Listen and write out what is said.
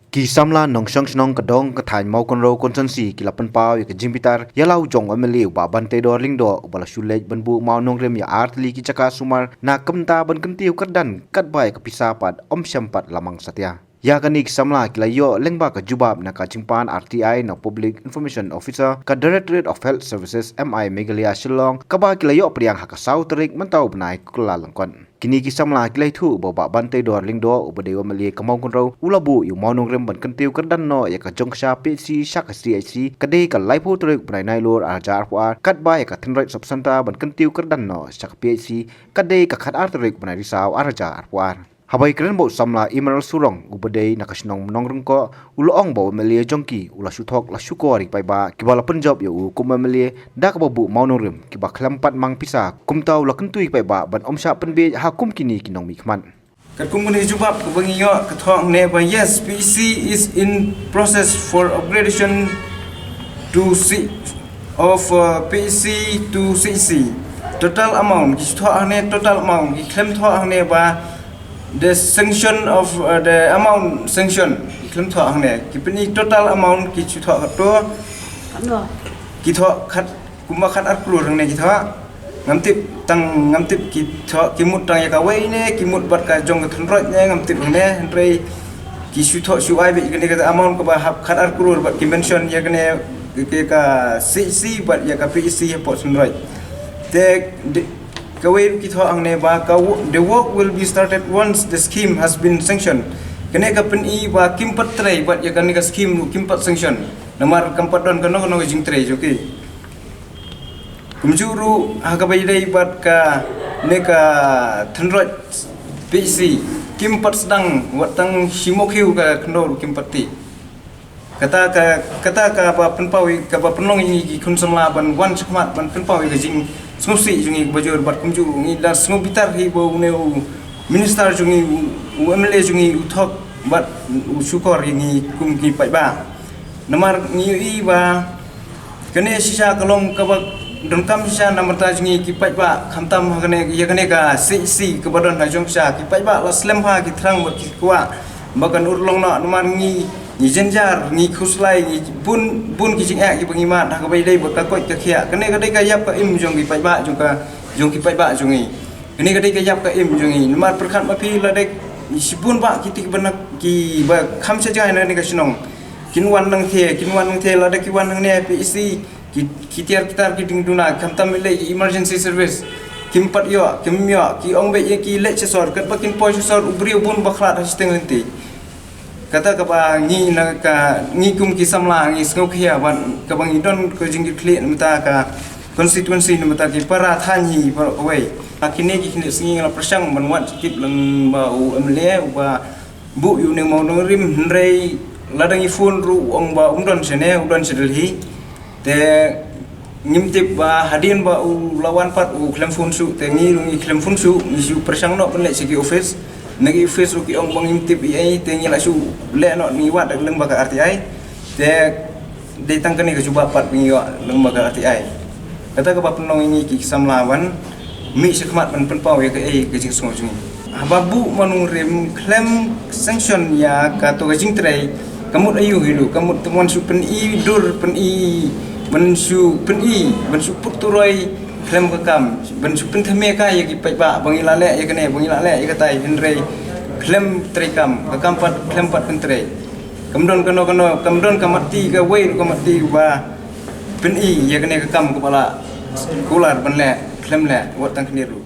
Ki samla nong shang shnong kadong kathain mau kon ro kon san si ki lapan pau ya jing pitar ya lau jong ameli ba ban te do ling do bala shulej ban bu mau nong rem ya artli ki chaka sumar na kamta ban kentiu kadan kat bai ka pisapat om syampat lamang satya ya kanik samla ki layo lengba ka jubab na ka chingpan RTI na Public Information Officer ka Directorate of Health Services MI Meghalaya Shillong ka ba ki layo priang hakasau terik mentau benai kula langkon kini ki samla ki lai thu bo ba ban te do ling do ubadewa mali ka mau kon ro ulabu yu mau nong rem ban kentiu kadan no ya ka jong sha PC shak CIC ka de ka lai phu terik benai nai lor ajar puar kat ba ya ka thenrai sop santa ban kentiu kadan no shak PC ka de ka khat ar terik benai risau arajar puar Habai keren bau samla Imran Surong ubadai nakasnong menongrung ko uloong bau melia jongki ula suthok la syukori pai ba kibala penjob ya u kuma melia dak babu mau nongrim kiba klampat mang pisa kumtau la kentui pai ba ban omsha penbe hakum kini kinong mikman Kakum ni jubab kebangiyo kethong ne ba yes PC is in process for upgradation to C of PC to CC total amount ki ne total amount ki claim ne ba the sanction of the amount sanction claim tho ang ne kipni total amount ki chu tho to ki tho khat kuma khat ar klur ne ki tho ngamtip ki tho ki mut tang ya ka wei ne ki mut bat ka jong ka thun rot ne ngamtip ne rei ki chu tho chu ai be ka amount ko ba khat ar klur bat ki mention ya ne ka CC bat ya ka PC ya pot sun rot te Kawai kita ang neba the work will be started once the scheme has been sanctioned. Kene ka peni ba kimpat tray but ya kene ka scheme kimpat sanction. Namar kampat don kano jing tray okay. Kumjuru hakabai dai bat ka neka thanrot PC kimpat sedang watang himokiu ka kno kimpati. Kata ka ba penpawi ka ba penong ini kun samla ban wan chakmat ban penpawi ka jing Smusi jungi bajur bat kumju ngi dan smu bitar hi bo ne minister jungi MLA jungi uthok bat syukor ngi kum ki pai ba namar ngi i ba kene sisa kalong ka ba don kam sisa namar ta jungi ki pai ba khamtam kene ya kene ka CC ka badon na jong sa ki pai ba la slam ha ki thrang bat ki kwa bakan urlong na namar ngi ni jenjar ni khuslai ni bun ki jing ki bangimat ha ka bai dai bot ka koi ka khia kene ka dai ka yap ka im jong ki pai ba jong ki pai ba jong ni kene ka dai ka yap ka im jong ni namar perkhat ma phi la dai si bun ba ki tik banak ki ba kham cha jai na ni ka sinong kinwan nang the la dai ki wan nang ne PC ki tiar kitar ki ding duna kham tam le emergency service kimpat yo kimyo ki ong be ki le chesor kat bakin po chesor ubri bun bakhlat ha steng henti kata kapa ngi na ka ngi kum ki samla ngi sngo khia ban ka bang idon ko jing ki khle mata ka constituency mata ki para thani par wei akine ki kine singi la prasang ban wat kip lang ba u amle ba bu yu ne mau no rim rei ladang i phone ru ong ba umdon sene udon sedeli te ngimtip ba hadin ba u lawan pat u klem phone su te ngi lungi klem phone su ni su prasang no pen le segi office nagi Facebook ki ong bang imtip ai te ngi la su le no ni wat dak lembaga RTI te de tangkani ka cuba pat ngi wa lembaga RTI kata ka penong ini ki samlawan mi sekmat pen pau ya ke jing songo jing hababu manung rem claim sanction ya ka to jing trai kamut ayu hidu kamut temuan su pen I dur pen I ben su puturoi claim ka kam ben su pen thame ka ya ki pai ba bangila le ya kene bangila le ya katai henrei claim trai kam ka kam pat claim pat pen trai kamdon kamdon kamati ka wei kamati ba pen I ya kene ka kam kepala kular ben le claim le wat tang keniru